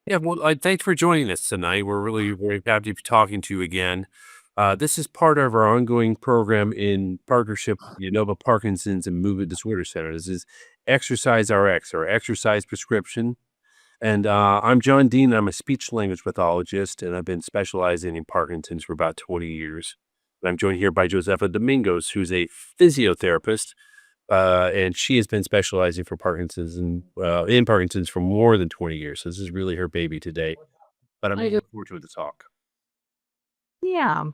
Yeah, well, thanks for joining us tonight. We're really very happy to be talking to you again. This is part of our ongoing program in partnership with the Inova Parkinson's and Movement Disorder Center. This is ExerciseRx, or exercise prescription. And I'm John Dean. I'm a speech language pathologist, and I've been specializing in Parkinson's for about 20 years. And I'm joined here by Josefa Domingos, who's a physiotherapist, and she has been specializing for Parkinson's and in Parkinson's for more than 20 years. So this is really her baby today. But I'm I do. looking forward to the talk. Yeah.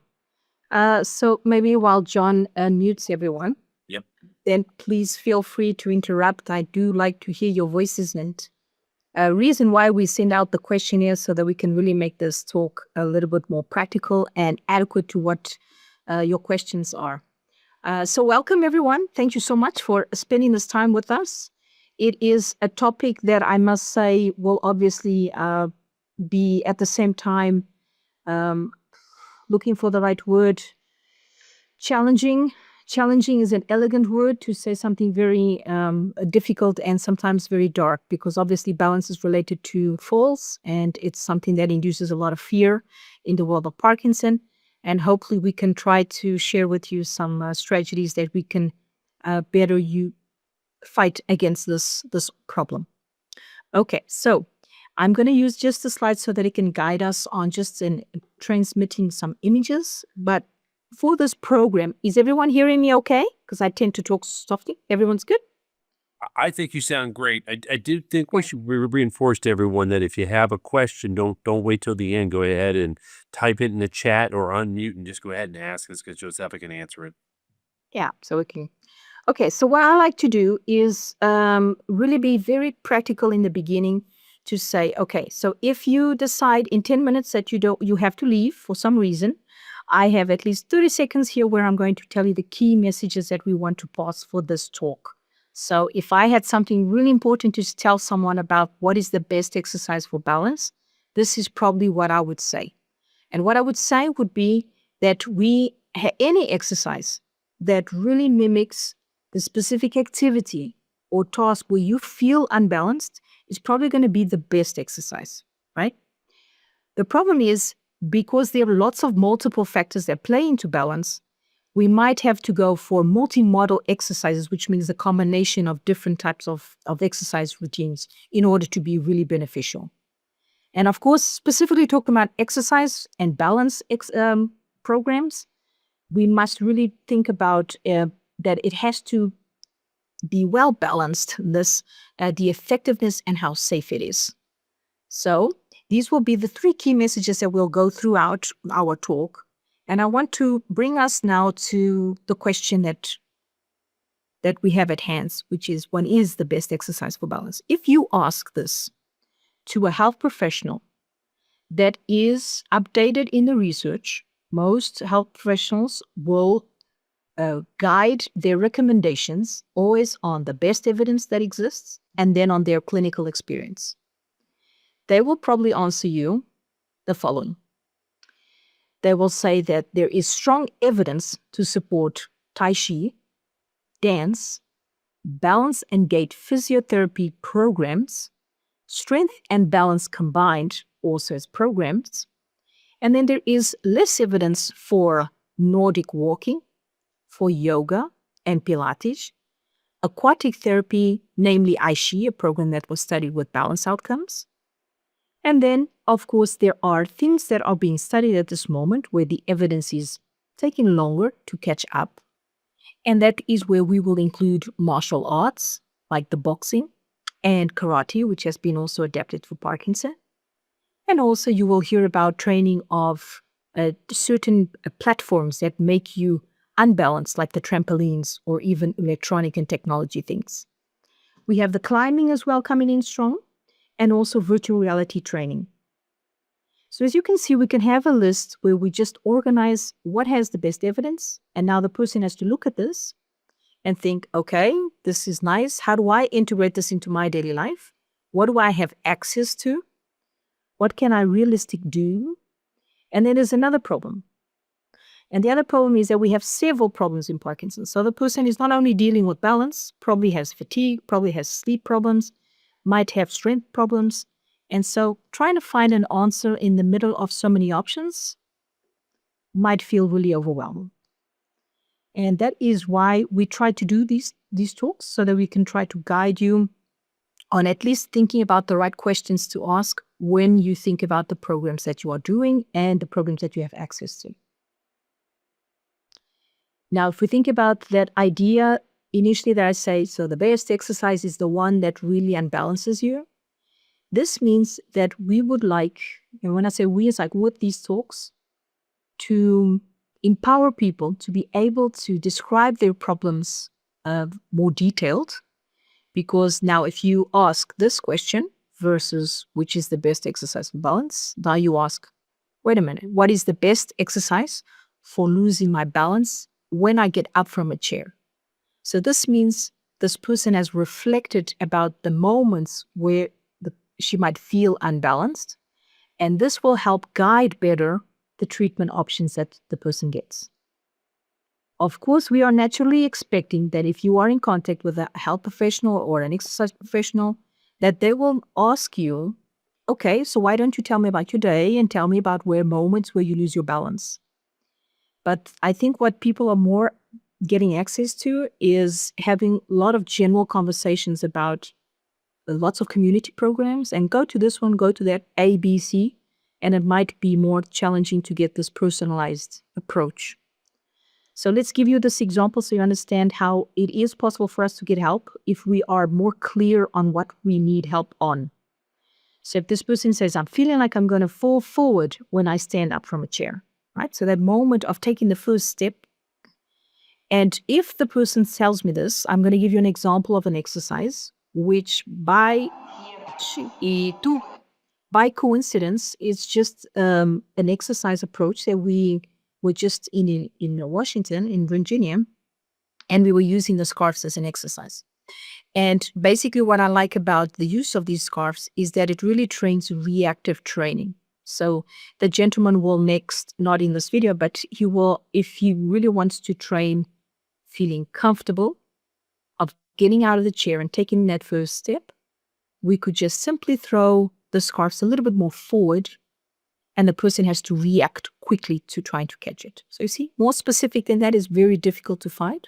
So maybe while John unmutes everyone, Yep. then please feel free to interrupt. I do like to hear your voices, and reason why we send out the questionnaire so that we can really make this talk a little bit more practical and adequate to what your questions are. So welcome everyone. Thank you so much for spending this time with us. It is a topic that I must say will obviously be at the same time looking for the right word, challenging. Challenging is an elegant word to say something very difficult and sometimes very dark, because obviously balance is related to falls, and it's something that induces a lot of fear in the world of Parkinson. And hopefully we can try to share with you some strategies that we can better fight against this problem. Okay, so I'm going to use just the slide so that it can guide us on just in transmitting some images. But for this program, is everyone hearing me okay? Because I tend to talk softly. Everyone's good? I think you sound great. I do think we Okay. should reinforce to everyone that if you have a question, don't wait till the end. Go ahead and type it in the chat or unmute and just go ahead and ask us, because Josefa can answer it. Yeah, so we can. Okay, so what I like to do is really be very practical in the beginning to say, okay, so if you decide in 10 minutes that you have to leave for some reason, I have at least 30 seconds here where I'm going to tell you the key messages that we want to pass for this talk. So if I had something really important to tell someone about what is the best exercise for balance, this is probably what I would say. And what I would say would be that any exercise that really mimics the specific activity or task where you feel unbalanced is probably going to be the best exercise, right? The problem is, because there are lots of multiple factors that play into balance, we might have to go for multimodal exercises, which means a combination of different types of exercise routines in order to be really beneficial. And of course, specifically talking about exercise and balance programs, we must really think about that it has to be well balanced, the effectiveness and how safe it is. So these will be the three key messages that we'll go throughout our talk. And I want to bring us now to the question that we have at hand, which is, what is the best exercise for balance? If you ask this to a health professional that is updated in the research, most health professionals will guide their recommendations always on the best evidence that exists and then on their clinical experience. They will probably answer you the following. They will say that there is strong evidence to support Tai Chi, dance, balance and gait physiotherapy programs, strength and balance combined also as programs. And then there is less evidence for Nordic walking, for yoga and Pilates, aquatic therapy, namely Aishi, a program that was studied with balance outcomes. And then, of course, there are things that are being studied at this moment where the evidence is taking longer to catch up. And that is where we will include martial arts, like the boxing, and karate, which has been also adapted for Parkinson. And also you will hear about training of certain platforms that make you unbalanced, like the trampolines or even electronic and technology things. We have the climbing as well coming in strong, and also virtual reality training. So as you can see, we can have a list where we just organize what has the best evidence, and now the person has to look at this and think, okay, this is nice. How do I integrate this into my daily life? What do I have access to? What can I realistically do? And then there's another problem. And the other problem is that we have several problems in Parkinson's. So the person is not only dealing with balance, probably has fatigue, probably has sleep problems, might have strength problems, And so trying to find an answer in the middle of so many options might feel really overwhelming. And that is why we try to do these talks, so that we can try to guide you on at least thinking about the right questions to ask when you think about the programs that you are doing and the programs that you have access to. Now, if we think about that idea initially that I say, so the best exercise is the one that really unbalances you. This means that we would like, and when I say we, it's like with these talks, to empower people to be able to describe their problems more detailed. Because now if you ask this question versus which is the best exercise for balance, now you ask, wait a minute, what is the best exercise for losing my balance when I get up from a chair? So this means this person has reflected about the moments where she might feel unbalanced, and this will help guide better the treatment options that the person gets. Of course, we are naturally expecting that if you are in contact with a health professional or an exercise professional, that they will ask you, okay, so why don't you tell me about your day and tell me about moments where you lose your balance? But I think what people are more getting access to is having a lot of general conversations about lots of community programs, and go to this one, go to that, A, B, C, and it might be more challenging to get this personalized approach. So let's give you this example so you understand how it is possible for us to get help if we are more clear on what we need help on. So if this person says, I'm feeling like I'm going to fall forward when I stand up from a chair, right? So that moment of taking the first step. And if the person tells me this, I'm going to give you an example of an exercise, which by coincidence is just an exercise approach that we were just in Washington, in Virginia, and we were using the scarves as an exercise. And basically what I like about the use of these scarves is that it really trains reactive training. So the gentleman will next, not in this video, but he will, if he really wants to train feeling comfortable of getting out of the chair and taking that first step, we could just simply throw the scarves a little bit more forward, and the person has to react quickly to trying to catch it. So you see, more specific than that is very difficult to find.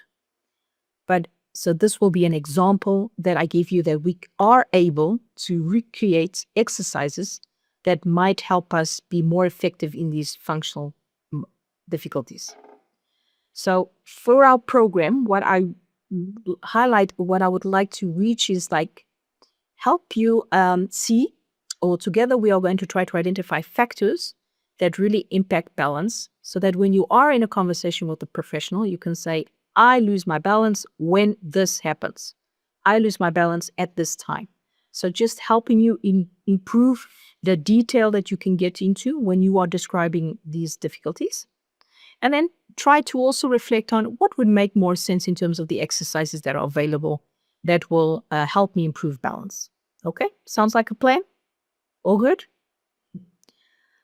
But so this will be an example that I give you that we are able to recreate exercises that might help us be more effective in these functional difficulties. So for our program, what I highlight, what I would like to reach is like help you see, or together we are going to try to identify factors that really impact balance, so that when you are in a conversation with a professional, you can say, I lose my balance when this happens. I lose my balance at this time. So just helping you improve the detail that you can get into when you are describing these difficulties. And then try to also reflect on what would make more sense in terms of the exercises that are available that will help me improve balance. Okay, sounds like a plan? All good?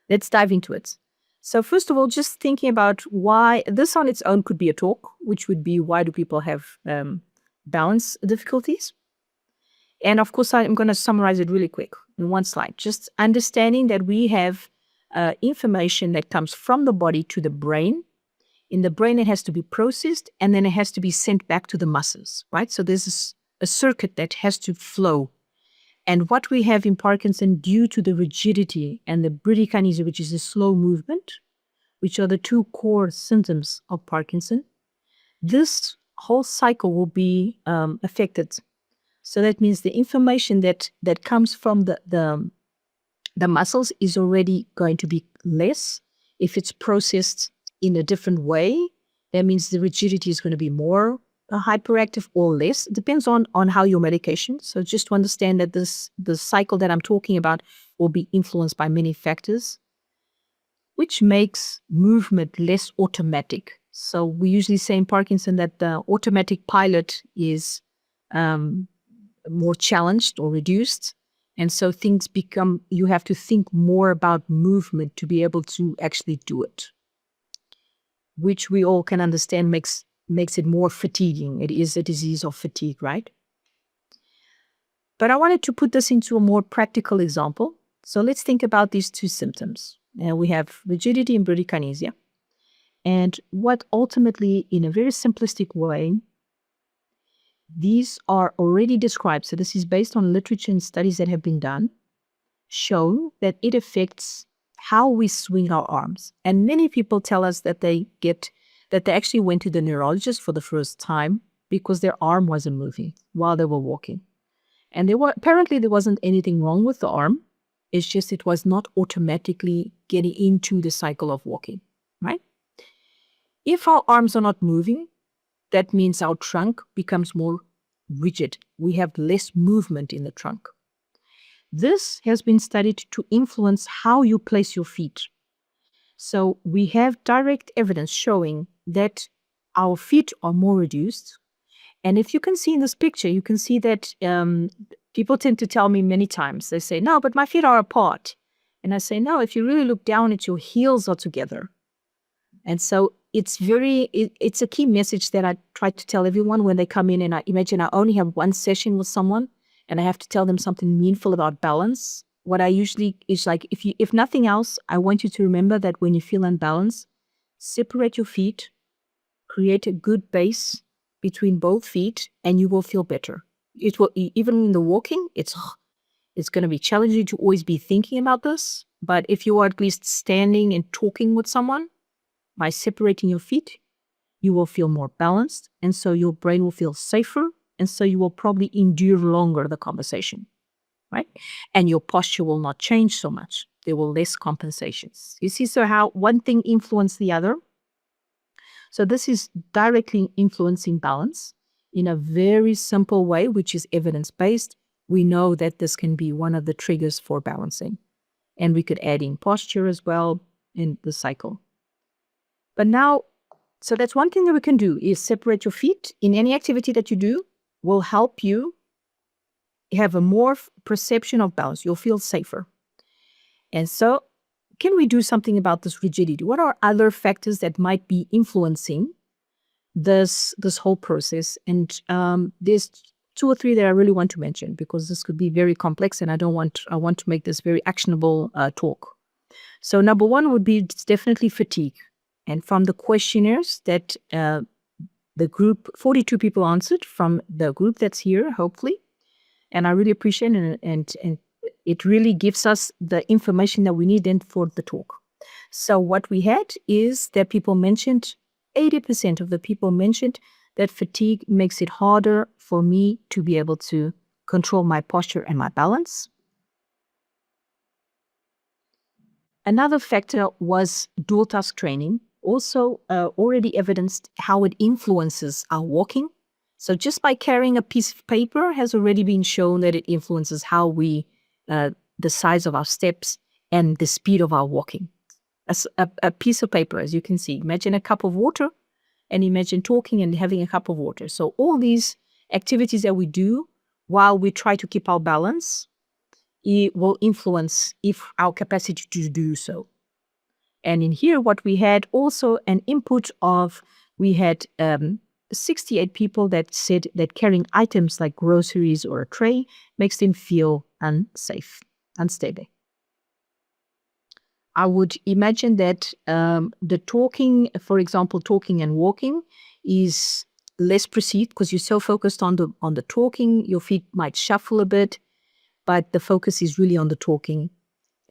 Let's dive into it. So first of all, just thinking about why this on its own could be a talk, which would be why do people have balance difficulties? And of course, I'm going to summarize it really quick in one slide. Just understanding that we have information that comes from the body to the brain. In the brain, it has to be processed, and then it has to be sent back to the muscles, right? So there's a circuit that has to flow. And what we have in Parkinson, due to the rigidity and the bradykinesia, which is a slow movement, which are the two core symptoms of Parkinson, this whole cycle will be affected. So that means the information that comes from the muscles is already going to be less. If it's processed in a different way, that means the rigidity is going to be more hyperactive or less. It depends on how your medication. So just to understand that the cycle that I'm talking about will be influenced by many factors, which makes movement less automatic. So we usually say in Parkinson that the automatic pilot is more challenged or reduced. And so things become, you have to think more about movement to be able to actually do it, which we all can understand makes it more fatiguing. It is a disease of fatigue, right? But I wanted to put this into a more practical example. So let's think about these two symptoms. We have rigidity and bradykinesia. And what ultimately, in a very simplistic way, these are already described. So this is based on literature and studies that have been done, show that it affects how we swing our arms. And many people tell us that they actually went to the neurologist for the first time because their arm wasn't moving while they were walking. And apparently there wasn't anything wrong with the arm. It's just it was not automatically getting into the cycle of walking, right? If our arms are not moving, that means our trunk becomes more rigid. We have less movement in the trunk. This has been studied to influence how you place your feet. So we have direct evidence showing that our feet are more reduced. And if you can see in this picture, you can see that people tend to tell me many times, they say, no, but my feet are apart. And I say, no, if you really look down at your heels are together. And so it's a key message that I try to tell everyone when they come in, and I imagine I only have one session with someone and I have to tell them something meaningful about balance. What I usually is like, if nothing else, I want you to remember that when you feel unbalanced, separate your feet, create a good base between both feet, and you will feel better. It will, even in the walking, it's going to be challenging to always be thinking about this. But if you are at least standing and talking with someone, by separating your feet, you will feel more balanced, and so your brain will feel safer, and so you will probably endure longer the conversation, right? And your posture will not change so much. There will less compensations. You see, so how one thing influences the other. So this is directly influencing balance in a very simple way, which is evidence-based. We know that this can be one of the triggers for balancing. And we could add in posture as well in the cycle. But now, so that's one thing that we can do is separate your feet in any activity that you do will help you have a more perception of balance. You'll feel safer. And so can we do something about this rigidity? What are other factors that might be influencing this whole process? And there's 2 or 3 that I really want to mention because this could be very complex and I want to make this very actionable talk. So number 1 would be definitely fatigue. And from the questionnaires that the group, 42 people answered from the group that's here, hopefully. And I really appreciate it. And it really gives us the information that we need then for the talk. So what we had is that people mentioned, 80% of the people mentioned that fatigue makes it harder for me to be able to control my posture and my balance. Another factor was dual task training. Also already evidenced how it influences our walking. So just by carrying a piece of paper has already been shown that it influences how we, the size of our steps and the speed of our walking. As a piece of paper, as you can see, imagine a cup of water and imagine talking and having a cup of water. So all these activities that we do while we try to keep our balance, it will influence our capacity to do so. And in here, what we had also an input of, we had 68 people that said that carrying items like groceries or a tray makes them feel unsafe, unstable. I would imagine that the talking, for example, talking and walking is less perceived because you're so focused on the talking, your feet might shuffle a bit, but the focus is really on the talking.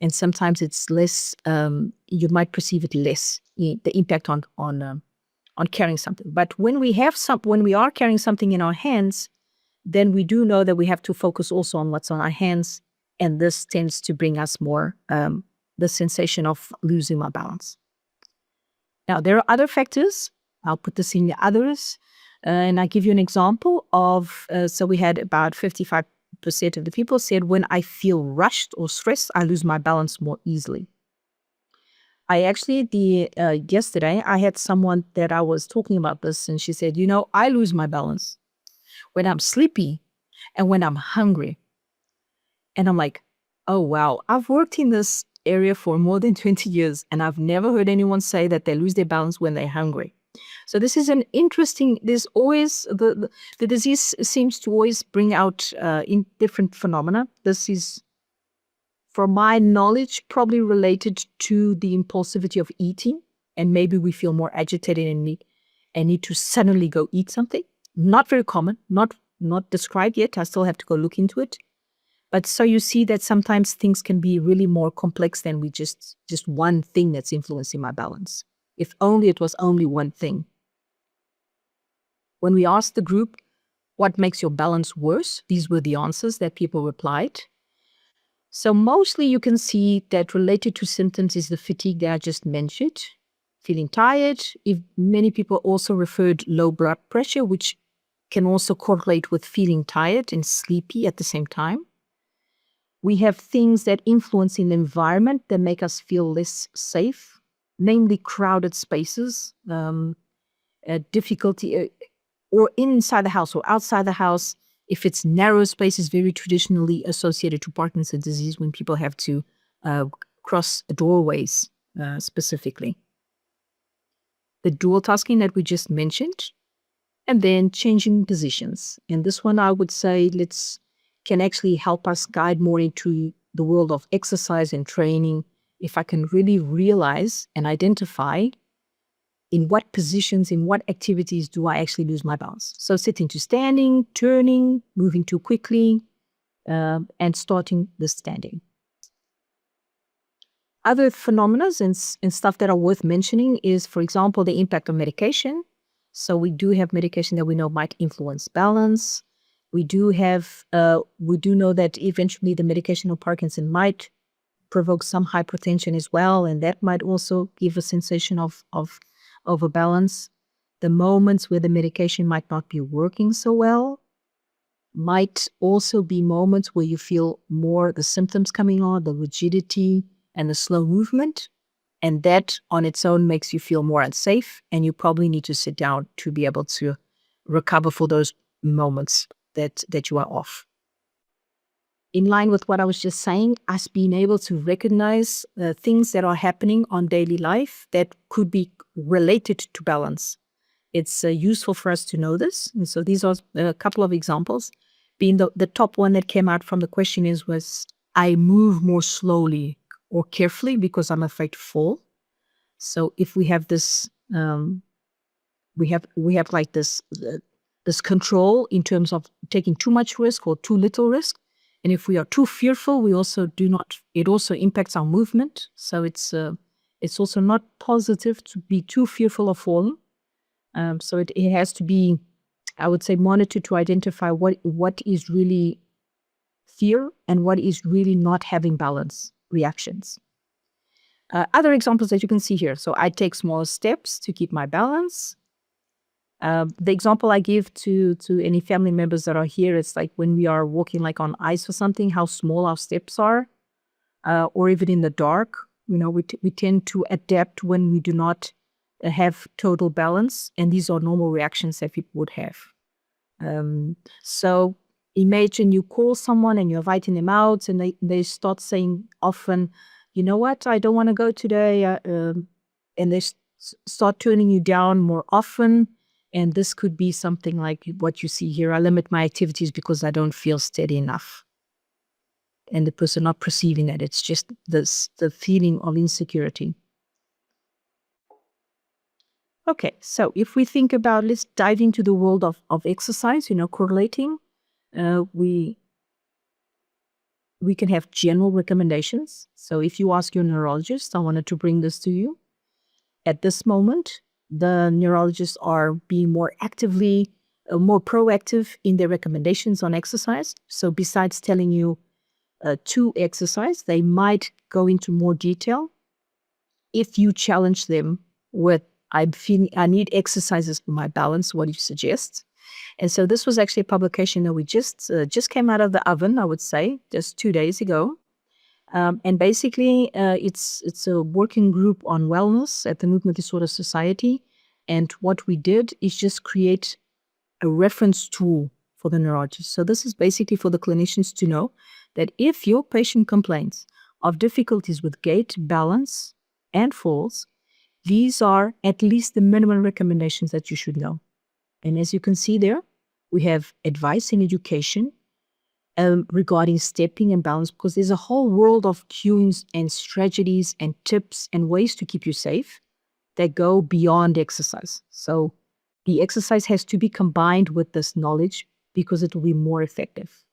And sometimes it's less, you might perceive it less, the impact on carrying something. But when we are carrying something in our hands, then we do know that we have to focus also on what's on our hands. And this tends to bring us more the sensation of losing my balance. Now, there are other factors. I'll put this in the others. And I give you an example of, so we had about 55% of the people said, when I feel rushed or stressed, I lose my balance more easily. I actually, yesterday, I had someone that I was talking about this, and she said, I lose my balance when I'm sleepy and when I'm hungry. And I'm like, oh, wow, I've worked in this area for more than 20 years, and I've never heard anyone say that they lose their balance when they're hungry. So this is an interesting, there's always, the disease seems to always bring out in different phenomena. This is from my knowledge, probably related to the impulsivity of eating. And maybe we feel more agitated and need to suddenly go eat something. Not very common, not described yet. I still have to go look into it. But so you see that sometimes things can be really more complex than we just one thing that's influencing my balance. If only it was only one thing. When we asked the group, what makes your balance worse? These were the answers that people replied. So mostly you can see that related to symptoms is the fatigue that I just mentioned, feeling tired. If many people also referred low blood pressure, which can also correlate with feeling tired and sleepy at the same time. We have things that influence in the environment that make us feel less safe, namely crowded spaces, difficulty, or inside the house or outside the house. If it's narrow spaces, very traditionally associated to Parkinson's disease when people have to cross doorways specifically. The dual tasking that we just mentioned, and then changing positions. And this one I would say can actually help us guide more into the world of exercise and training if I can really realize and identify in what positions, in what activities do I actually lose my balance. So sitting to standing, turning, moving too quickly, and starting the standing. Other phenomena and stuff that are worth mentioning is, for example, the impact of medication. So we do have medication that we know might influence balance. We do know that eventually the medication of Parkinson might provoke some hypertension as well, and that might also give a sensation of a balance. The moments where the medication might not be working so well might also be moments where you feel more the symptoms coming on, the rigidity and the slow movement, and that on its own makes you feel more unsafe, and you probably need to sit down to be able to recover for those moments that you are off. In line with what I was just saying, us being able to recognize things that are happening on daily life that could be related to balance. It's useful for us to know this. And so these are a couple of examples. Being the top one that came out from the question was, I move more slowly or carefully because I'm afraid to fall. So if we have this, we have like this control in terms of taking too much risk or too little risk. And if we are too fearful, we also it also impacts our movement. So it's also not positive to be too fearful of falling. So it has to be, I would say, monitored to identify what is really fear and what is really not having balance reactions. Other examples that you can see here. So I take small steps to keep my balance. The example I give to any family members that are here, it's like when we are walking like on ice or something, how small our steps are, or even in the dark. We tend to adapt when we do not have total balance, and these are normal reactions that people would have. So imagine you call someone and you're inviting them out, and they start saying often, you know what, I don't want to go today, and they start turning you down more often. And this could be something like what you see here. I limit my activities because I don't feel steady enough. And the person not perceiving that. It's just the feeling of insecurity. Okay, so if we think about, let's dive into the world of exercise, correlating. We can have general recommendations. So if you ask your neurologist, I wanted to bring this to you. At this moment, the neurologists are being more proactive in their recommendations on exercise. So besides telling you to exercise, they might go into more detail if you challenge them with, I need exercises for my balance. What do you suggest? And so this was actually a publication that we just came out of the oven, I would say, just 2 days ago. And basically, it's a working group on wellness at the Movement Disorder Society. And what we did is just create a reference tool for the neurologist. So this is basically for the clinicians to know that if your patient complains of difficulties with gait, balance, and falls, these are at least the minimum recommendations that you should know. And as you can see there, we have advice and education, regarding stepping and balance, because there's a whole world of cues and strategies and tips and ways to keep you safe that go beyond exercise. So the exercise has to be combined with this knowledge because it will be more effective.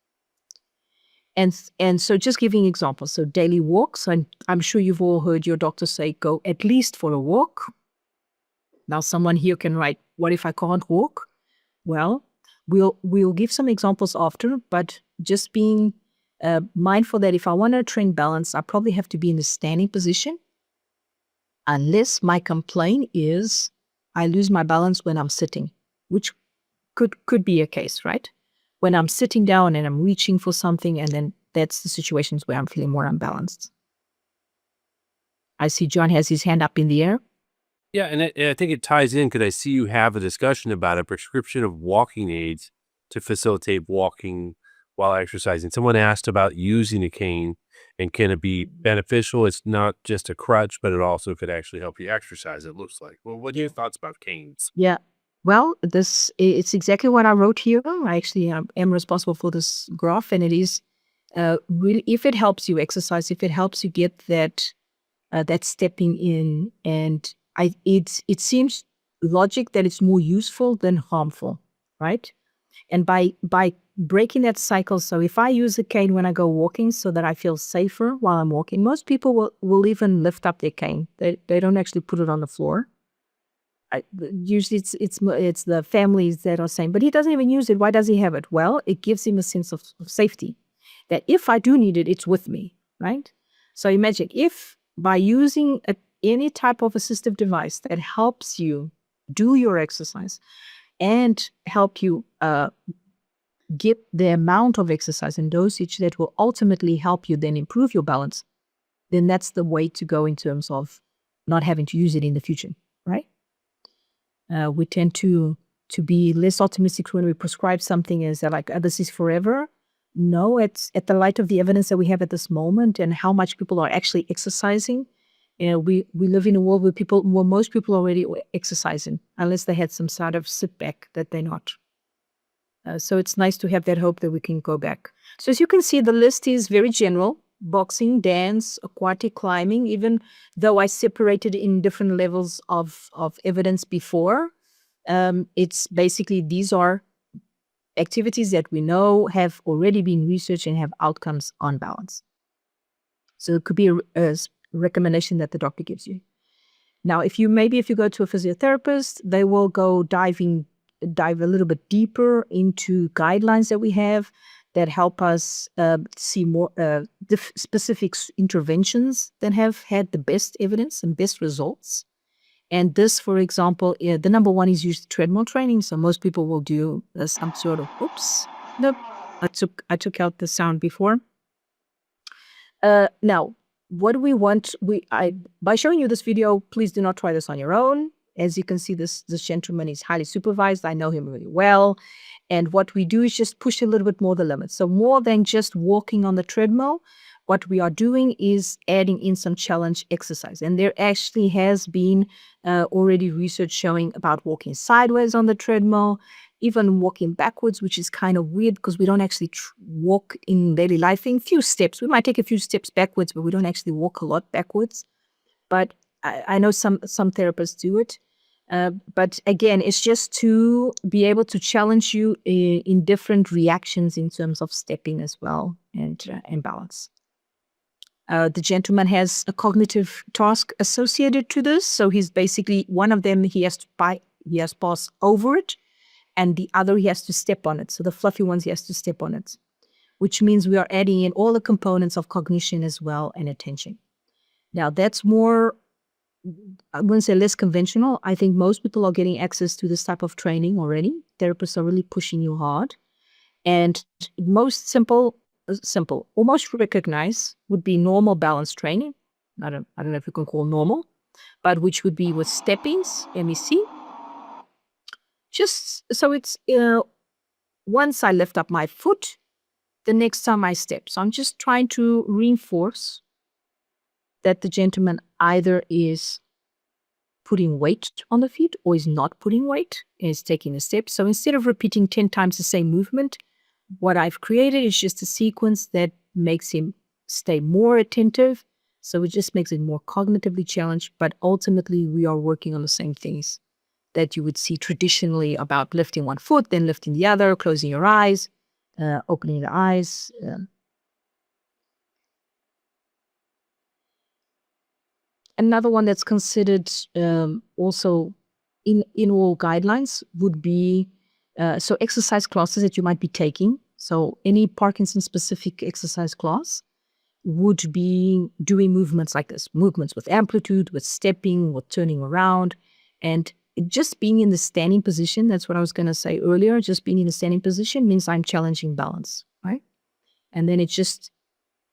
And so just giving examples. So daily walks, and I'm sure you've all heard your doctor say, go at least for a walk. Now someone here can write, what if I can't walk? Well, we'll give some examples after, but just being mindful that if I want to train balance, I probably have to be in a standing position, unless my complaint is I lose my balance when I'm sitting, which could be a case, right? When I'm sitting down and I'm reaching for something, and then that's the situations where I'm feeling more unbalanced. I see John has his hand up in the air. Yeah, and I think it ties in because I see you have a discussion about a prescription of walking aids to facilitate walking while exercising. Someone asked about using a cane, and can it be beneficial? It's not just a crutch, but it also could actually help you exercise, it looks like. Well, what are your thoughts about canes? Yeah. Well, it's exactly what I wrote here. I actually am responsible for this graph, and it is really, if it helps you exercise, if it helps you get that stepping in, and it seems logic that it's more useful than harmful, right? And by breaking that cycle, so if I use a cane when I go walking so that I feel safer while I'm walking, most people will even lift up their cane. They don't actually put it on the floor. Usually it's the families that are saying, but he doesn't even use it. Why does he have it? Well, it gives him a sense of safety, that if I do need it, it's with me, right? So imagine if by using any type of assistive device that helps you do your exercise and help you get the amount of exercise and dosage that will ultimately help you then improve your balance, then that's the way to go in terms of not having to use it in the future, right? We tend to be less optimistic when we prescribe something as like, this is forever. No, it's at the light of the evidence that we have at this moment and how much people are actually exercising. We live in a world where most people are already exercising, unless they had some sort of setback that they're not. So it's nice to have that hope that we can go back. So as you can see, the list is very general: boxing, dance, aquatic, climbing. Even though I separated in different levels of evidence before, it's basically these are activities that we know have already been researched and have outcomes on balance. So it could be a recommendation that the doctor gives you. Now, if you go to a physiotherapist, they will go dive a little bit deeper into guidelines that we have that help us see more specific interventions that have had the best evidence and best results. And this, for example, the number one is usually treadmill training. So most people will do some sort of, oops, nope, I took out the sound before. Now, what do we want? By showing you this video, please do not try this on your own. As you can see, this gentleman is highly supervised. I know him really well. And what we do is just push a little bit more the limits. So more than just walking on the treadmill, what we are doing is adding in some challenge exercise. And there actually has been already research showing about walking sideways on the treadmill, even walking backwards, which is kind of weird because we don't actually walk in daily life in few steps. We might take a few steps backwards, but we don't actually walk a lot backwards. But I know some therapists do it. But again, it's just to be able to challenge you in different reactions in terms of stepping as well and balance. The gentleman has a cognitive task associated to this. So he's basically, one of them, he has to pass over it, and the other he has to step on it. So the fluffy ones, he has to step on it, which means we are adding in all the components of cognition as well and attention. Now that's more, I wouldn't say less conventional. I think most people are getting access to this type of training already. Therapists are really pushing you hard. And most simple, almost recognized would be normal balance training. I don't know if you can call normal, but which would be with steppings, MEC. Just so it's, once I lift up my foot, the next time I step. So I'm just trying to reinforce that the gentleman either is putting weight on the feet or is not putting weight and is taking a step. So instead of repeating 10 times the same movement, what I've created is just a sequence that makes him stay more attentive. So it just makes it more cognitively challenged, but ultimately we are working on the same things that you would see traditionally about lifting one foot, then lifting the other, closing your eyes, opening the eyes. Another one that's considered also in all guidelines would be so exercise classes that you might be taking. So any Parkinson specific exercise class would be doing movements like this, movements with amplitude, with stepping, with turning around, and just being in the standing position. That's what I was going to say earlier. Just being in the standing position means I'm challenging balance, right? And then it's just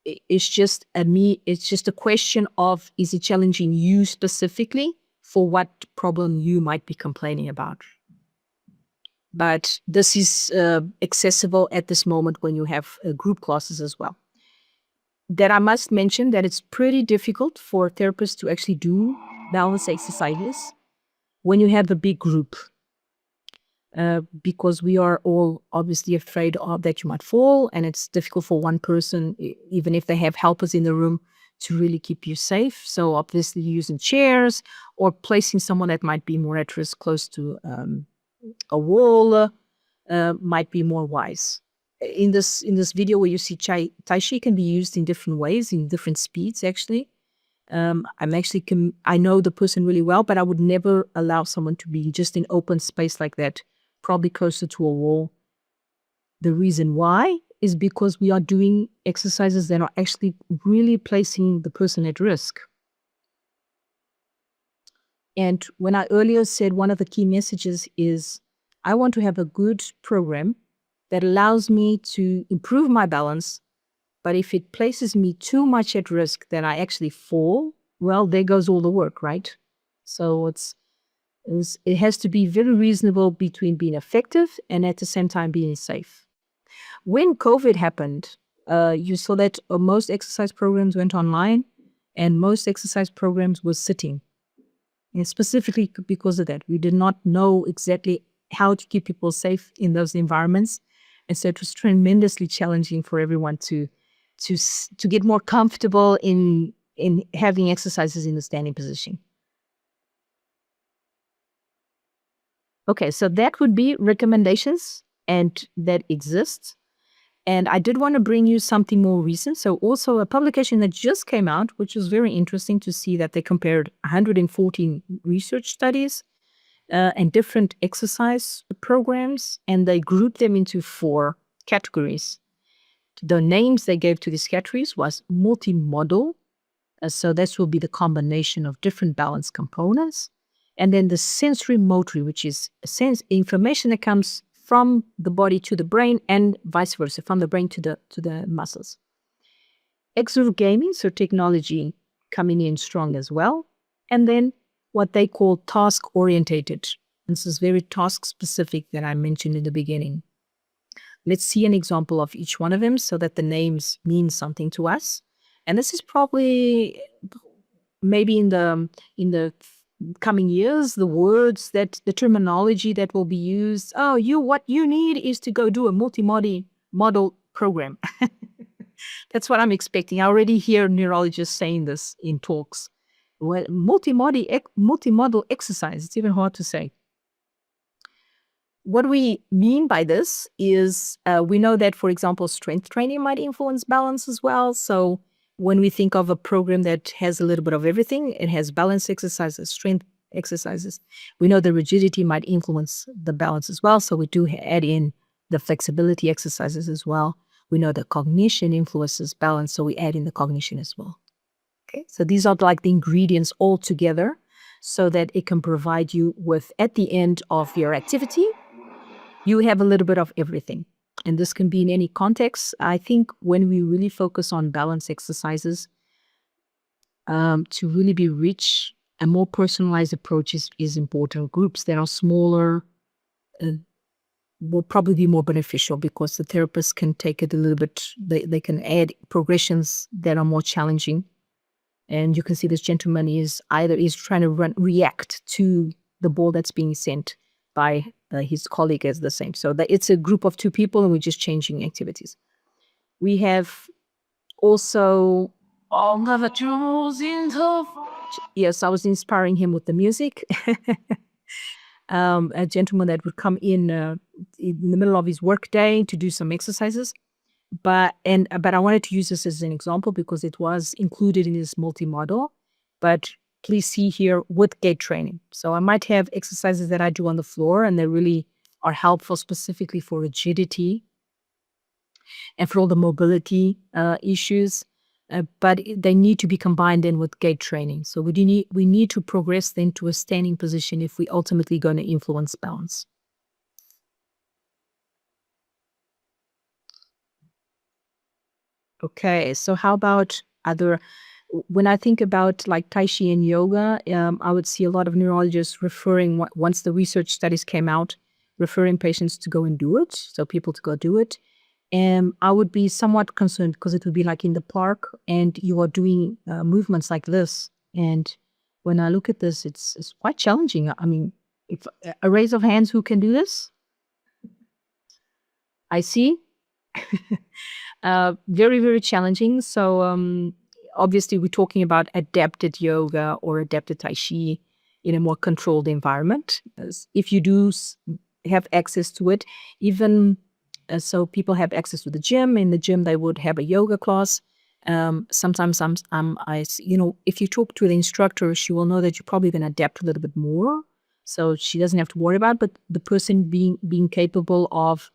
a question of, is it challenging you specifically for what problem you might be complaining about? But this is accessible at this moment when you have group classes as well. That I must mention that it's pretty difficult for therapists to actually do balance exercises when you have a big group, because we are all obviously afraid of that you might fall, and it's difficult for one person, even if they have helpers in the room, to really keep you safe. So obviously using chairs or placing someone that might be more at risk close to a wall might be more wise. In this video where you see Tai Chi can be used in different ways, in different speeds actually. I know the person really well, but I would never allow someone to be just in open space like that, probably closer to a wall. The reason why is because we are doing exercises that are actually really placing the person at risk. And when I earlier said one of the key messages is I want to have a good program that allows me to improve my balance, but if it places me too much at risk that I actually fall, well, there goes all the work, right? So it has to be very reasonable between being effective and at the same time being safe. When COVID happened, you saw that most exercise programs went online and most exercise programs were sitting. And specifically because of that, we did not know exactly how to keep people safe in those environments. And so it was tremendously challenging for everyone to get more comfortable in having exercises in the standing position. Okay, so that would be recommendations and that exists. And I did want to bring you something more recent. So also a publication that just came out, which was very interesting to see that they compared 114 research studies and different exercise programs, and they grouped them into 4 categories. The names they gave to these categories was multimodal. So this will be the combination of different balance components. And then the sensory motor, which is information that comes from the body to the brain and vice versa, from the brain to the muscles. Exergaming, so technology coming in strong as well. And then what they call task-orientated. This is very task-specific that I mentioned in the beginning. Let's see an example of each one of them so that the names mean something to us. And this is probably maybe in the coming years, the words that the terminology that will be used. Oh, what you need is to go do a multimodal program. That's what I'm expecting. I already hear neurologists saying this in talks. Well, multimodal exercise, it's even hard to say. What we mean by this is we know that, for example, strength training might influence balance as well. So when we think of a program that has a little bit of everything, it has balance exercises, strength exercises. We know the rigidity might influence the balance as well. So we do add in the flexibility exercises as well. We know that cognition influences balance, so we add in the cognition as well. Okay, so these are like the ingredients all together so that it can provide you with, at the end of your activity, you have a little bit of everything. And this can be in any context. I think when we really focus on balance exercises, to really be rich, a more personalized approach is important. Groups that are smaller will probably be more beneficial because the therapist can take it a little bit, they can add progressions that are more challenging. And you can see this gentleman is trying to react to the ball that's being sent by his colleague is the same. So that it's a group of 2 people and we're just changing activities. We have also all the jewels in the yes, I was inspiring him with the music. A gentleman that would come in the middle of his work day to do some exercises. But I wanted to use this as an example because it was included in his multimodal. But please see here with gait training. So I might have exercises that I do on the floor and they really are helpful specifically for rigidity and for all the mobility issues. But they need to be combined in with gait training. So we need to progress then to a standing position if we ultimately going to influence balance. Okay, so how about other? When I think about like Tai Chi and yoga, I would see a lot of neurologists referring, once the research studies came out, referring patients to go and do it, so people to go do it. And I would be somewhat concerned because it would be like in the park and you are doing movements like this. And when I look at this, it's quite challenging. I mean, if a raise of hands, who can do this? I see. Very, very challenging. So obviously we're talking about adapted yoga or adapted Tai Chi in a more controlled environment. If you do have access to it, even so people have access to the gym. In the gym, they would have a yoga class. Sometimes if you talk to the instructor, she will know that you're probably going to adapt a little bit more. So she doesn't have to worry about it, but the person being capable of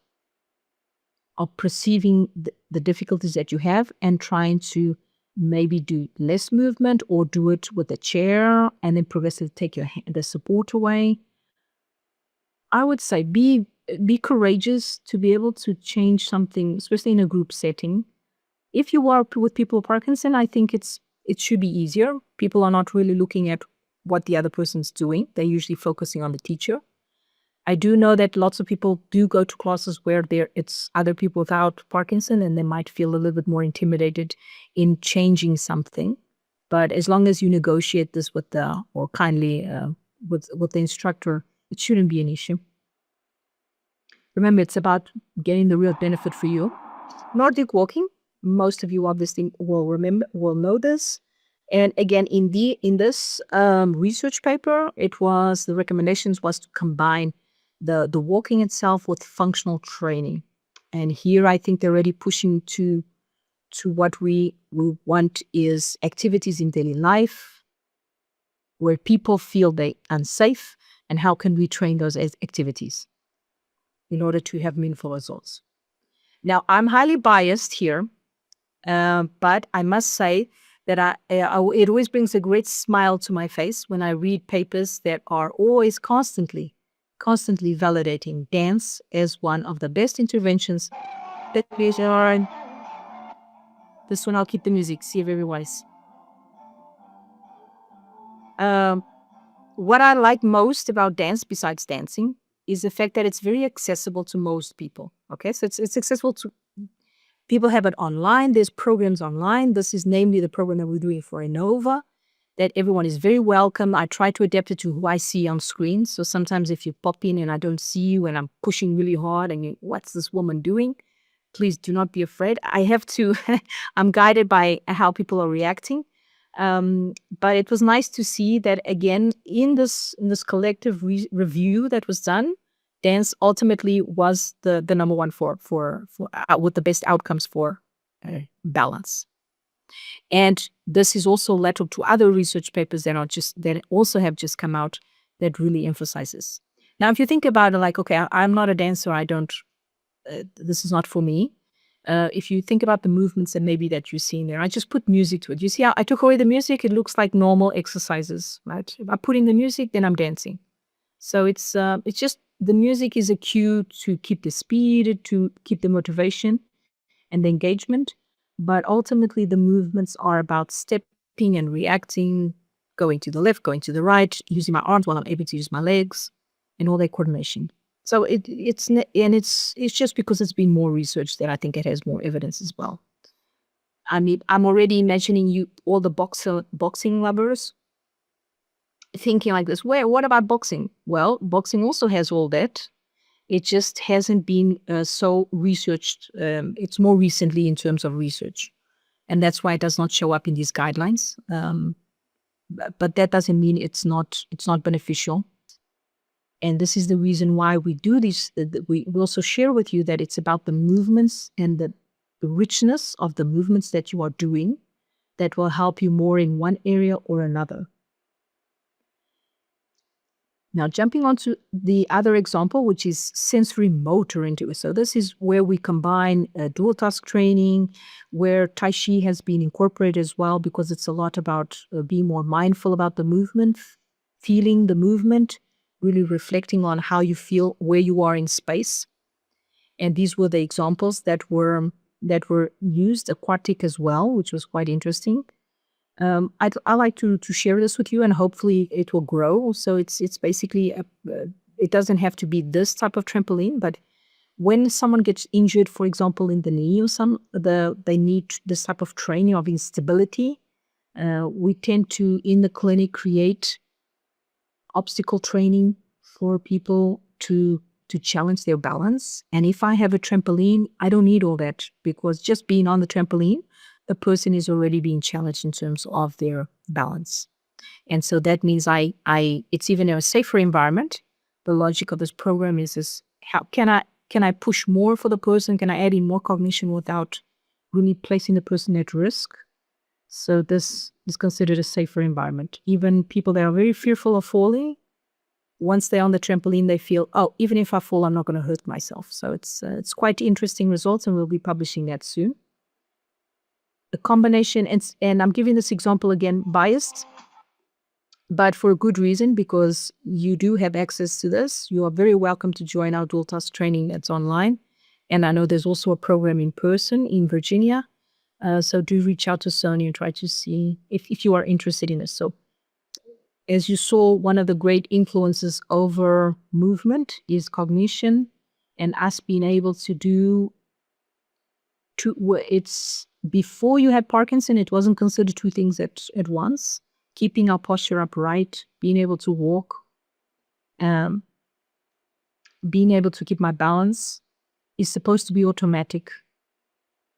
perceiving the difficulties that you have and trying to maybe do less movement or do it with a chair and then progressively take the support away. I would say be courageous to be able to change something, especially in a group setting. If you are with people with Parkinson, I think it should be easier. People are not really looking at what the other person's doing. They're usually focusing on the teacher. I do know that lots of people do go to classes where it's other people without Parkinson and they might feel a little bit more intimidated in changing something. But as long as you negotiate this with the instructor, it shouldn't be an issue. Remember, it's about getting the real benefit for you. Nordic walking, most of you obviously will know this. And again, in this research paper, the recommendations was to combine the walking itself with functional training. And here I think they're already pushing to what we want is activities in daily life where people feel they unsafe, and how can we train those activities in order to have meaningful results. Now, I'm highly biased here, but I must say that it always brings a great smile to my face when I read papers that are always constantly validating dance as one of the best interventions. This one, I'll keep the music, see if everybody's. What I like most about dance, besides dancing, is the fact that it's very accessible to most people. Okay, so it's accessible to people. Have it online. There's programs online. This is namely the program that we're doing for Inova, that everyone is very welcome. I try to adapt it to who I see on screen. So sometimes if you pop in and I don't see you and I'm pushing really hard and what's this woman doing? Please do not be afraid. I have to, I'm guided by how people are reacting. But it was nice to see that again, in this collective review that was done, dance ultimately was the number one for with the best outcomes for balance. And this is also led to other research papers that also have just come out that really emphasizes. Now, if you think about it, like, okay, I'm not a dancer. This is not for me. If you think about the movements and maybe that you're seeing there, I just put music to it. You see how I took away the music? It looks like normal exercises, right? If I put in the music, then I'm dancing. So it's just the music is a cue to keep the speed, to keep the motivation and the engagement. But ultimately, the movements are about stepping and reacting, going to the left, going to the right, using my arms while I'm able to use my legs, and all that coordination. So it's just because it's been more research that I think it has more evidence as well. I mean, I'm already imagining you, all the boxing lovers, thinking like this. What about boxing? Well, boxing also has all that. It just hasn't been so researched. It's more recently in terms of research. And that's why it does not show up in these guidelines. But that doesn't mean it's not beneficial. And this is the reason why we do this. We also share with you that it's about the movements and the richness of the movements that you are doing that will help you more in one area or another. Now, jumping on to the other example, which is sensory motor intuition. So this is where we combine dual task training, where Tai Chi has been incorporated as well, because it's a lot about being more mindful about the movement, feeling the movement, really reflecting on how you feel, where you are in space. And these were the examples that were used, aquatic as well, which was quite interesting. I like to share this with you, and hopefully it will grow. So it's basically it doesn't have to be this type of trampoline, but when someone gets injured, for example, in the knee or they need this type of training of instability. We tend to in the clinic create obstacle training for people to challenge their balance. And if I have a trampoline, I don't need all that, because just being on the trampoline, the person is already being challenged in terms of their balance. And so that means it's even a safer environment. The logic of this program is how can I push more for the person? Can I add in more cognition without really placing the person at risk? So this is considered a safer environment. Even people that are very fearful of falling, once they're on the trampoline, they feel, oh, even if I fall, I'm not going to hurt myself. So it's quite interesting results, and we'll be publishing that soon. A combination, and I'm giving this example again biased, but for a good reason, because you do have access to this. You are very welcome to join our dual task training that's online. And I know there's also a program in person in Virginia. So do reach out to Sonia and try to see if you are interested in this. So as you saw, one of the great influences over movement is cognition, and us being able to do it's before you had Parkinson, it wasn't considered two things at once. Keeping our posture upright, being able to walk, being able to keep my balance is supposed to be automatic.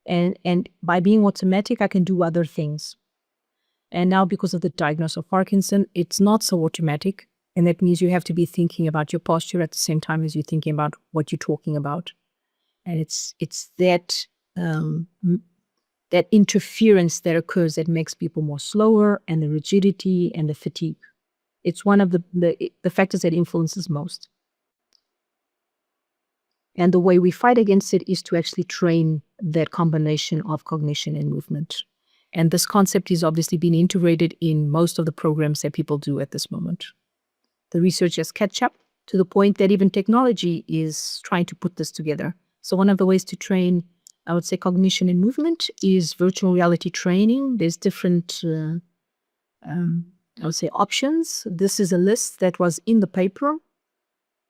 And by being automatic, I can do other things. And now because of the diagnosis of Parkinson, it's not so automatic. And that means you have to be thinking about your posture at the same time as you're thinking about what you're talking about. And it's that that interference that occurs that makes people more slower, and the rigidity and the fatigue. It's one of the factors that influences most. And the way we fight against it is to actually train that combination of cognition and movement. And this concept is obviously being integrated in most of the programs that people do at this moment. The research has catch up to the point that even technology is trying to put this together. So one of the ways to train, I would say, cognition and movement is virtual reality training. There's different, I would say, options. This is a list that was in the paper.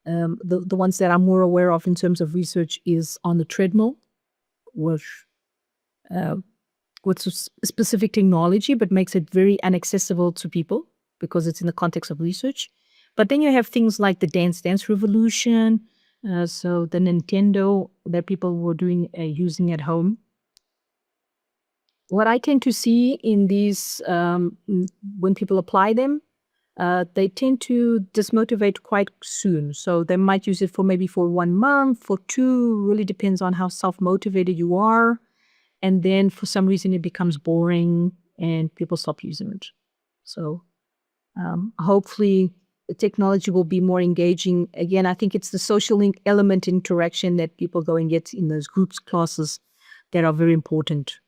The ones that I'm more aware of in terms of research is on the treadmill with specific technology, but makes it very inaccessible to people because it's in the context of research. But then you have things like the Dance Revolution, so the Nintendo that people were using at home. What I tend to see in these, when people apply them, they tend to dismotivate quite soon. So they might use it for maybe for 1 month, for 2, really depends on how self-motivated you are. And then for some reason it becomes boring and people stop using it. So hopefully the technology will be more engaging. Again, I think it's the social element interaction that people go and get in those groups, classes that are very important.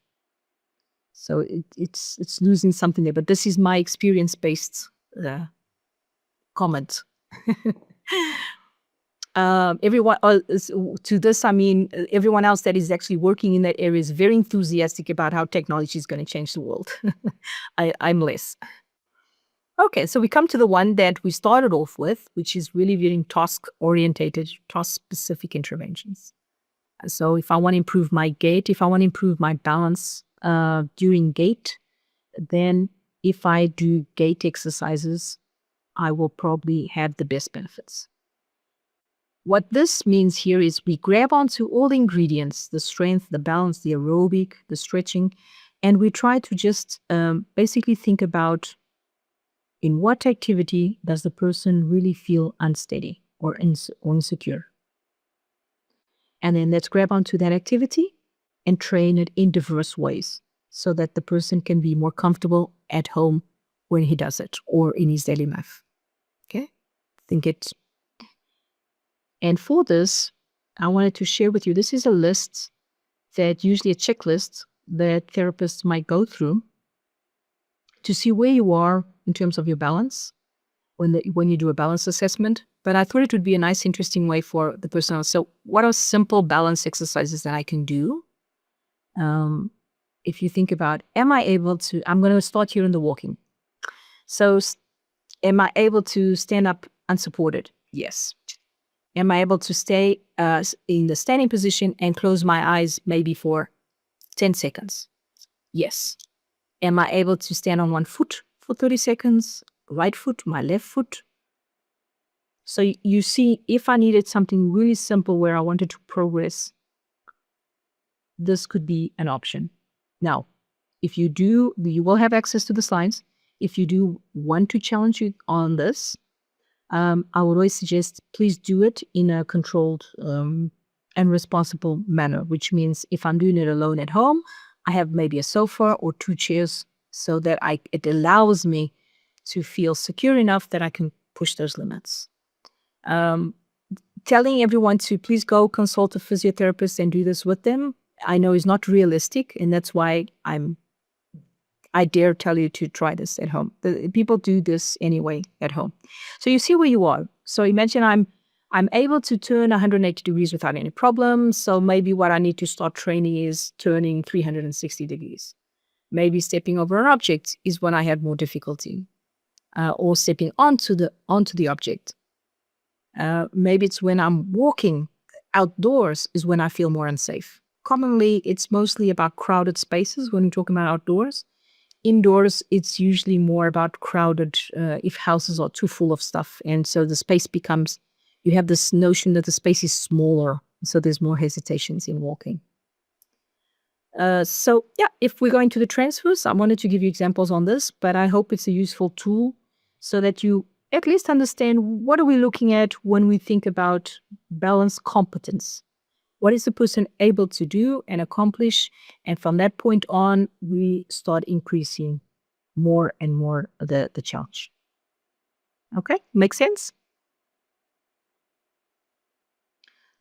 So it's losing something there. But this is my experience-based comment. Everyone to this, I mean, everyone else that is actually working in that area is very enthusiastic about how technology is going to change the world. I'm less. Okay, so we come to the one that we started off with, which is really very task-orientated, task-specific interventions. So if I want to improve my gait, if I want to improve my balance during gait, then if I do gait exercises, I will probably have the best benefits. What this means here is we grab onto all the ingredients, the strength, the balance, the aerobic, the stretching, and we try to just basically think about in what activity does the person really feel unsteady or insecure. And then let's grab onto that activity and train it in diverse ways so that the person can be more comfortable at home when he does it or in his daily life. Okay? Think it. And for this, I wanted to share with you, this is a list that usually a checklist that therapists might go through to see where you are in terms of your balance when you do a balance assessment. But I thought it would be a nice, interesting way for the person. So what are simple balance exercises that I can do? If you think about, am I able to, I'm going to start here in the walking. So am I able to stand up unsupported? Yes. Am I able to stay in the standing position and close my eyes maybe for 10 seconds? Yes. Am I able to stand on one foot for 30 seconds? Right foot, my left foot? So you see, if I needed something really simple where I wanted to progress, this could be an option. Now, if you do, you will have access to the slides. If you do want to challenge you on this, I would always suggest please do it in a controlled and responsible manner, which means if I'm doing it alone at home, I have maybe a sofa or 2 chairs so that it allows me to feel secure enough that I can push those limits. Telling everyone to please go consult a physiotherapist and do this with them, I know is not realistic, and that's why I dare tell you to try this at home. People do this anyway at home. So you see where you are. So imagine I'm able to turn 180 degrees without any problem. So maybe what I need to start training is turning 360 degrees. Maybe stepping over an object is when I have more difficulty, or stepping onto the object. Maybe it's when I'm walking outdoors is when I feel more unsafe. Commonly, it's mostly about crowded spaces when we're talking about outdoors. Indoors, it's usually more about crowded, if houses are too full of stuff. And so the space becomes, you have this notion that the space is smaller. So there's more hesitations in walking. So yeah, if we're going to the transfers, I wanted to give you examples on this, but I hope it's a useful tool so that you at least understand what are we looking at when we think about balance competence. What is the person able to do and accomplish? And from that point on, we start increasing more and more the challenge. Okay, makes sense?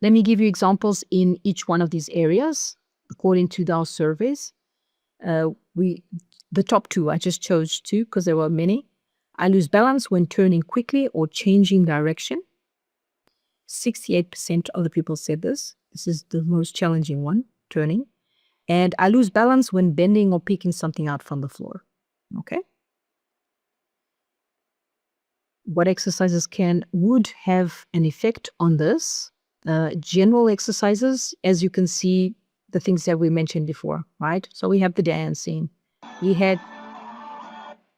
Let me give you examples in each one of these areas according to those surveys. The top 2, I just chose 2 because there were many. I lose balance when turning quickly or changing direction. 68% of the people said this. This is the most challenging one, turning. And I lose balance when bending or picking something out from the floor. Okay. What exercises would have an effect on this? General exercises, as you can see, the things that we mentioned before, right? So we have the dancing. We have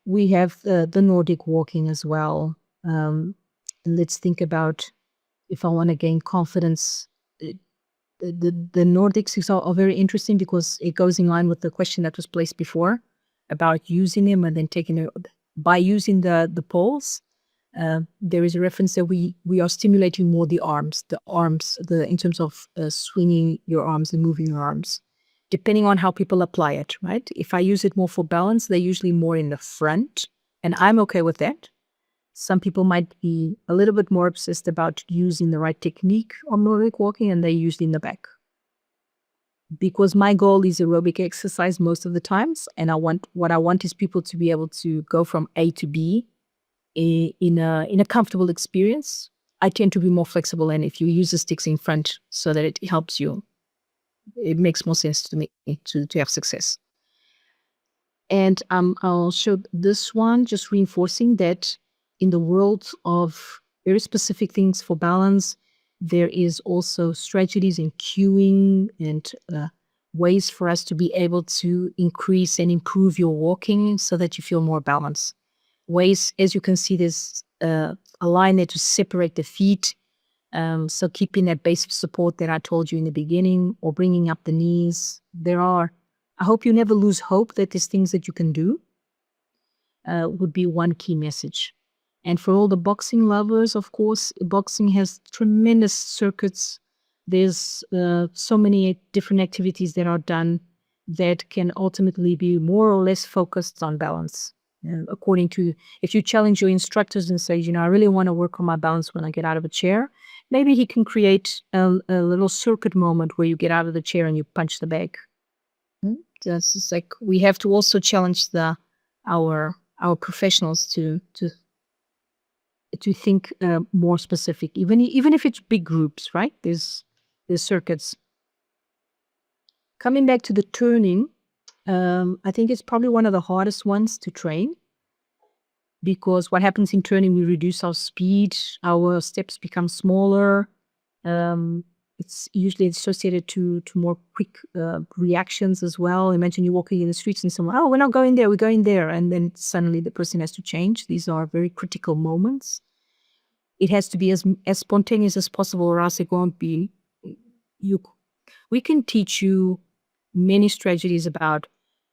the Nordic walking as well. Let's think about if I want to gain confidence. The Nordics are very interesting because it goes in line with the question that was placed before about using them and then taking it by using the poles. There is a reference that we are stimulating more the arms in terms of swinging your arms and moving your arms, depending on how people apply it, right? If I use it more for balance, they're usually more in the front, and I'm okay with that. Some people might be a little bit more obsessed about using the right technique on Nordic walking, and they're usually in the back. Because my goal is aerobic exercise most of the times, and what I want is people to be able to go from A to B in a comfortable experience. I tend to be more flexible, and if you use the sticks in front so that it helps you, it makes more sense to me to have success. And I'll show this one, just reinforcing that in the world of very specific things for balance, there is also strategies in cueing and ways for us to be able to increase and improve your walking so that you feel more balanced. Ways, as you can see, there's a line there to separate the feet. So keeping that base of support that I told you in the beginning, or bringing up the knees. I hope you never lose hope that there's things that you can do, would be one key message. And for all the boxing lovers, of course, boxing has tremendous circuits. There's so many different activities that are done that can ultimately be more or less focused on balance. According to, if you challenge your instructors and say, I really want to work on my balance when I get out of a chair, maybe he can create a little circuit moment where you get out of the chair and you punch the bag. That's just like, we have to also challenge our professionals to think more specific, even if it's big groups, right? There's circuits. Coming back to the turning, I think it's probably one of the hardest ones to train, because what happens in turning, we reduce our speed, our steps become smaller. It's usually associated to more quick reactions as well. Imagine you're walking in the streets and someone, oh, we're not going there, we're going there. And then suddenly the person has to change. These are very critical moments. It has to be as spontaneous as possible, or else it won't be. We can teach you many strategies about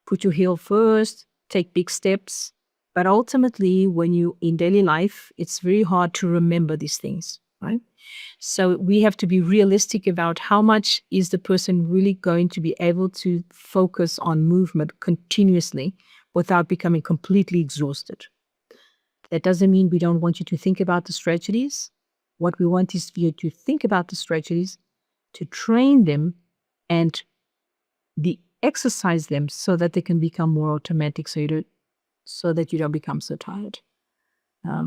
put your heel first, take big steps. But ultimately, when you in daily life, it's very hard to remember these things, right? So we have to be realistic about how much is the person really going to be able to focus on movement continuously without becoming completely exhausted. That doesn't mean we don't want you to think about the strategies. What we want is for you to think about the strategies, to train them, and exercise them so that they can become more automatic, so that you don't become so tired.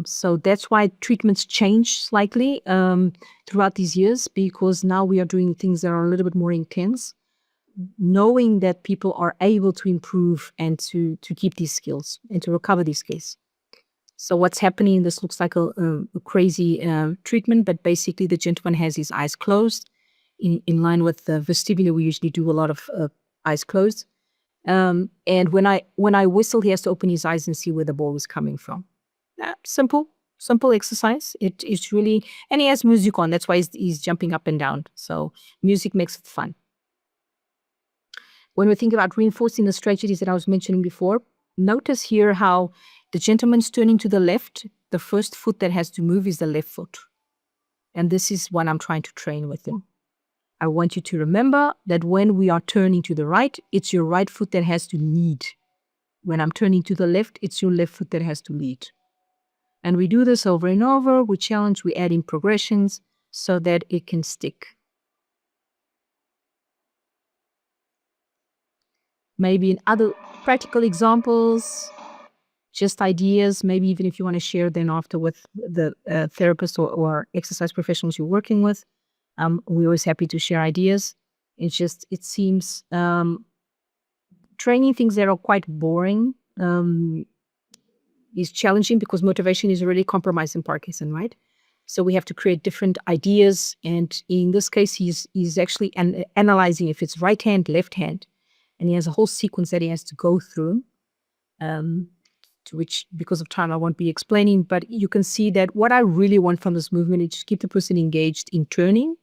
So that's why treatments change slightly throughout these years, because now we are doing things that are a little bit more intense, knowing that people are able to improve and to keep these skills and to recover these skills. So what's happening, this looks like a crazy treatment, but basically the gentleman has his eyes closed. In line with the vestibular, we usually do a lot of eyes closed. And when I whistle, he has to open his eyes and see where the ball is coming from. Simple exercise. It's really, and he has music on. That's why he's jumping up and down. So music makes it fun. When we think about reinforcing the strategies that I was mentioning before, notice here how the gentleman's turning to the left. The first foot that has to move is the left foot. And this is what I'm trying to train with him. I want you to remember that when we are turning to the right, it's your right foot that has to lead. When I'm turning to the left, it's your left foot that has to lead. And we do this over and over. We challenge, we add in progressions so that it can stick. Maybe in other practical examples, just ideas, maybe even if you want to share them after with the therapist or exercise professionals you're working with. We're always happy to share ideas. It seems training things that are quite boring is challenging, because motivation is already compromised in Parkinson, right? So we have to create different ideas. And in this case, he's actually analyzing if it's right hand, left hand. And he has a whole sequence that he has to go through, to which, because of time, I won't be explaining. But you can see that what I really want from this movement is to keep the person engaged in turning.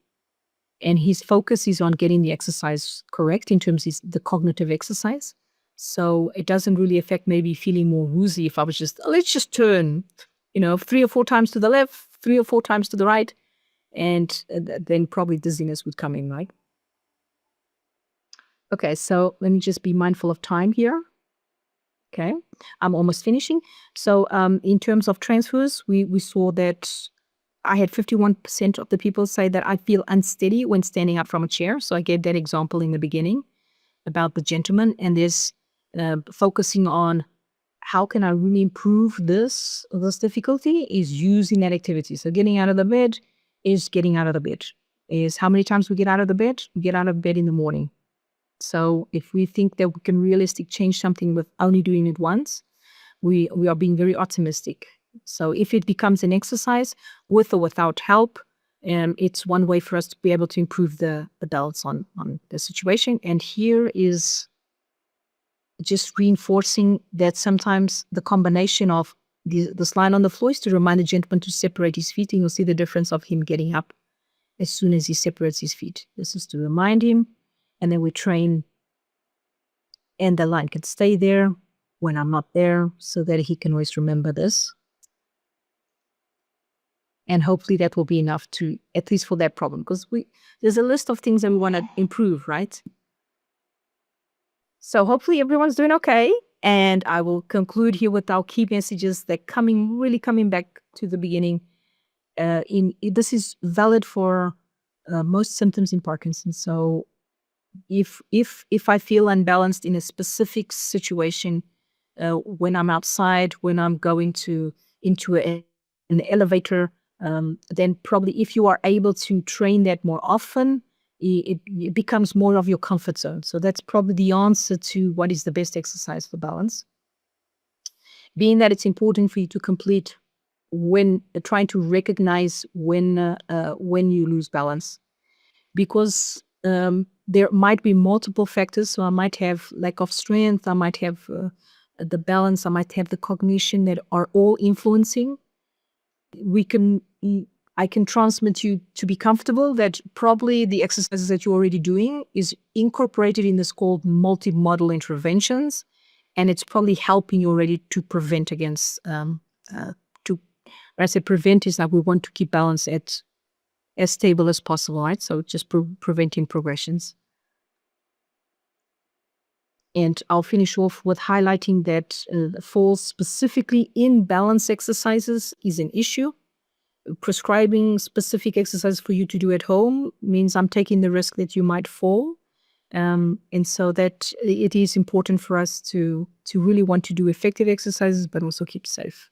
And his focus is on getting the exercise correct in terms of the cognitive exercise. So it doesn't really affect maybe feeling more woozy if I was just, let's just turn, 3 or 4 times to the left, 3 or 4 times to the right. And then probably dizziness would come in, right? Okay, so let me just be mindful of time here. Okay, I'm almost finishing. So in terms of transfers, we saw that I had 51% of the people say that I feel unsteady when standing up from a chair. So I gave that example in the beginning about the gentleman, and there's focusing on how can I really improve this difficulty is using that activity. So getting out of the bed is getting out of the bed. Is how many times we get out of the bed? We get out of bed in the morning. So if we think that we can realistically change something with only doing it once, we are being very optimistic. So if it becomes an exercise with or without help, it's one way for us to be able to improve the adults on the situation. And here is just reinforcing that sometimes the combination of this line on the floor is to remind the gentleman to separate his feet, and you'll see the difference of him getting up as soon as he separates his feet. This is to remind him, and then we train, and the line can stay there when I'm not there, so that he can always remember this. And hopefully that will be enough to, at least for that problem, because there's a list of things that we want to improve, right? So hopefully everyone's doing okay. And I will conclude here with our key messages that really coming back to the beginning. This is valid for most symptoms in Parkinson's. So if I feel unbalanced in a specific situation, when I'm outside, when I'm going into an elevator, then probably if you are able to train that more often, it becomes more of your comfort zone. So that's probably the answer to what is the best exercise for balance. Being that it's important for you to complete when trying to recognize when you lose balance, because there might be multiple factors. So I might have lack of strength, I might have the balance, I might have the cognition that are all influencing. I can transmit you to be comfortable that probably the exercises that you're already doing is incorporated in this called multimodal interventions, and it's probably helping you already to prevent against, when I say prevent is that we want to keep balance at as stable as possible, right? So just preventing progressions. And I'll finish off with highlighting that falls specifically in balance exercises is an issue. Prescribing specific exercise for you to do at home means I'm taking the risk that you might fall. And so that it is important for us to really want to do effective exercises, but also keep safe.